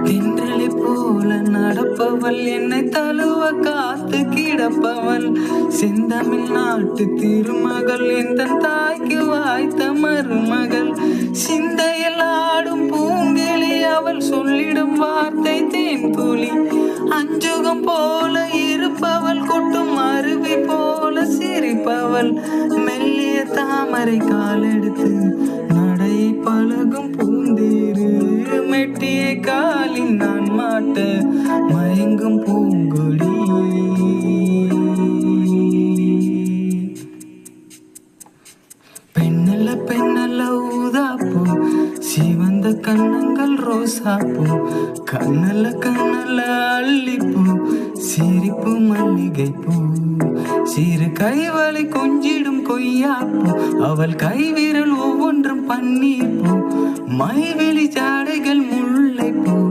தென்றலை போல நடப்பவள், என்னை தழுவ காத்து கிடப்பவள், செந்தமிழ் நாட்டு திருமகள், எந்த தாய்க்கு வாய்த்த மருமகள், சிந்தையில் ஆடும் பூங்கிளி, அவள் சொல்லிடும் வார்த்தை தேன்துளி, அஞ்சுகம் போல இருப்பவள், கொட்டும் அருவி போல சிரிப்பவள், மெல்லிய தாமரை காலெடுத்து நடை பழகும் பூந்தேரு, மெட்டிய காலில் நான் மாட்ட மயங்கும் பூங்கொடி. பெண்ணல்ல பெண்ணல்ல ஊதாப்பூ, சிவந்த கண்ணங்கள் ரோசாப்பூ, கண்ணல்ல கண்ணல்ல அல்லிப்பூ, சிரிப்பு மல்லிகைப்பூ, சிறு கைவளை கொஞ்சிடும் கொய்யாப்பூ, அவள் கைவிரல் ஒவ்வொன்றும் பன்னீர் பூ, மைவெளி ஜாடைகள் முல்லைப்பூ.